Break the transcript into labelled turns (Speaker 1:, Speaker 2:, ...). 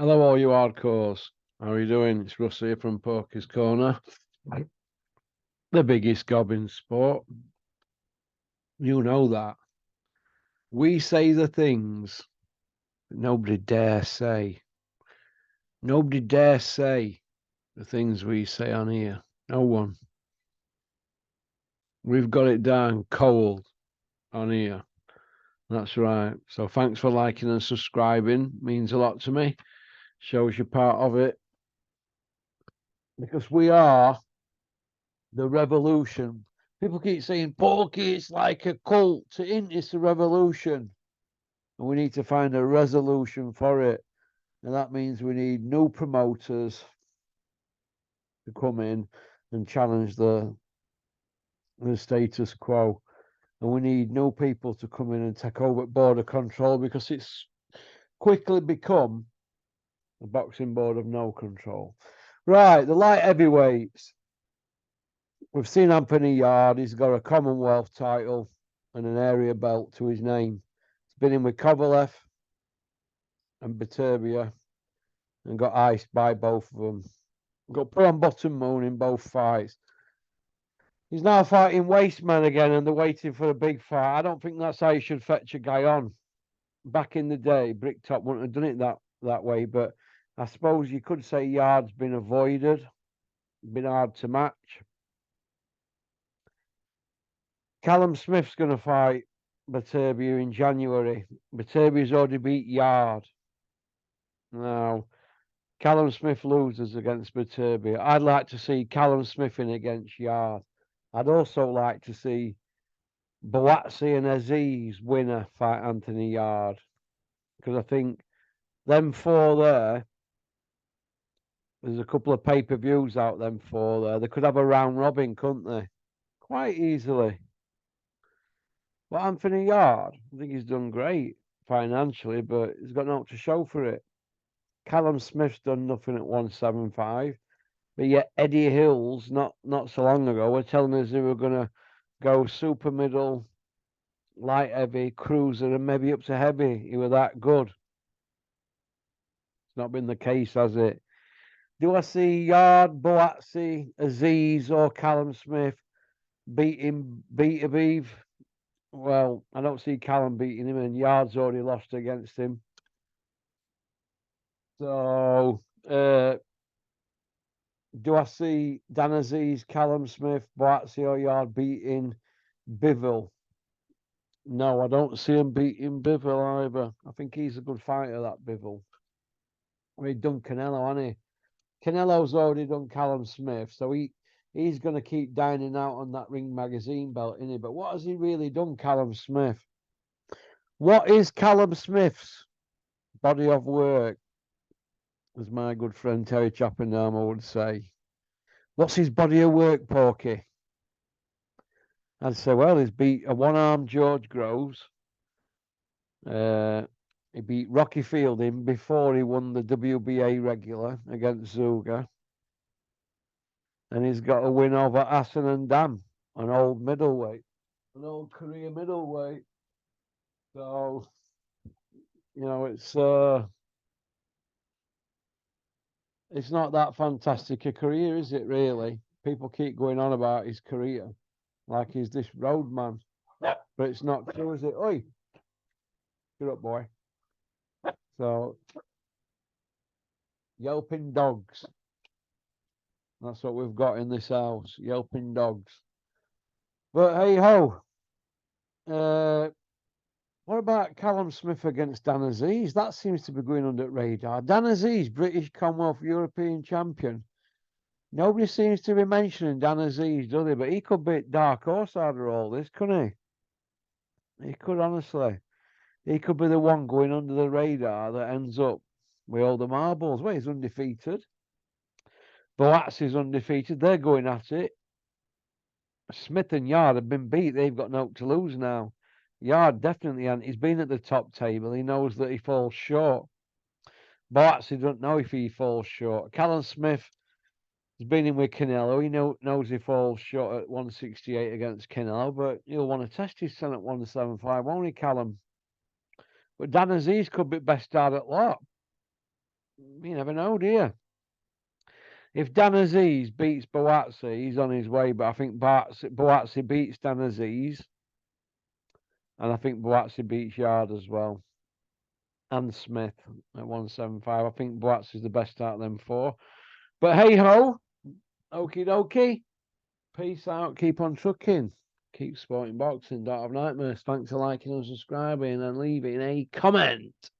Speaker 1: Hello, all you hardcores. How are you doing? It's Russ here from Poker's Corner, the biggest gob in sport. You know that. We say the things that nobody dare say. Nobody dare say the things we say on here. No one. We've got it down cold on here. That's right. So thanks for liking and subscribing. Means a lot to me. Shows you're part of it. Because we are the revolution. People keep saying, Porky, it's like a cult. It's a revolution. And we need to find a resolution for it. And that means we need new promoters to come in and challenge the status quo. And we need new people to come in and take over border control because it's quickly become a boxing board of no control. Right, the light heavyweights. We've seen Anthony Yard. He's got a Commonwealth title and an area belt to his name. He's been in with Kovalev and Beterbiev and got iced by both of them. Got put on bottom moon in both fights. He's now fighting Wasteman again and they're waiting for a big fight. I don't think that's how you should fetch a guy on. Back in the day, BRICKTOP wouldn't have done it that way, but I suppose you could say Yard's been avoided, been hard to match. Callum Smith's going to fight Beterbiev in January. Beterbiev's already beat Yard. Now, Callum Smith loses against Beterbiev. I'd like to see Callum Smith in against Yard. I'd also like to see Boatsi and Aziz winner fight Anthony Yard. Because I think them four there's a couple of pay-per-views out them four there. They could have a round robin, couldn't they? Quite easily. But Anthony Yard, I think he's done great financially, but he's got nothing to show for it. Callum Smith's done nothing at 175. But yet Eddie Hills, not so long ago, were telling us they were going to go super middle, light heavy, cruiser, and maybe up to heavy. He were that good. It's not been the case, has it? Do I see Yard, Boatsi, Aziz, or Callum Smith beating Beterbiev? Well, I don't see Callum beating him, and Yard's already lost against him. So, do I see Dan Aziz, Callum Smith, Boatsi, or Yard beating Bivol? No, I don't see him beating Bivol either. I think he's a good fighter, that Bivol. I mean, done Canelo, hasn't he? Canelo's already done Callum Smith, so he's going to keep dining out on that Ring Magazine belt, isn't he? But what has he really done, Callum Smith? What is Callum Smith's body of work, as my good friend Terry Chappendama would say? What's his body of work, Porky? I'd say, well, he's beat a one-armed George Groves. He beat Rocky Fielding before he won the WBA regular against Zuga. And he's got a win over Hassan and Dam, an old middleweight, an old career middleweight. So, you know, it's not that fantastic a career, is it, really? People keep going on about his career like he's this roadman. But it's not true, is it? Oi, get up, boy. So, yelping dogs. That's what we've got in this house, yelping dogs. But hey ho, what about Callum Smith against Dan Aziz? That seems to be going under the radar. Dan Aziz, British Commonwealth European champion. Nobody seems to be mentioning Dan Aziz, do they? But he could be dark horse out of all this, couldn't he? He could, honestly. He could be the one going under the radar that ends up with all the marbles. Well, he's undefeated. Boatsi's undefeated. They're going at it. Smith and Yard have been beat. They've got no to lose now. Yard definitely, and he's been at the top table. He knows that he falls short. Boatsi doesn't know if he falls short. Callum Smith has been in with Canelo. He knows he falls short at 168 against Canelo, but he'll want to test his son at 175, won't he, Callum? But Dan Aziz could be best start at lot. You never know, do you? If Dan Aziz beats Boatsi, he's on his way, but I think Boatsi beats Dan Aziz. And I think Boatsi beats Yard as well. And Smith at 175. I think Boatsi's the best out of them four. But hey ho, okie dokie. Peace out. Keep on trucking. Keep sporting boxing. Don't have nightmares. Thanks for liking and subscribing and leaving a comment.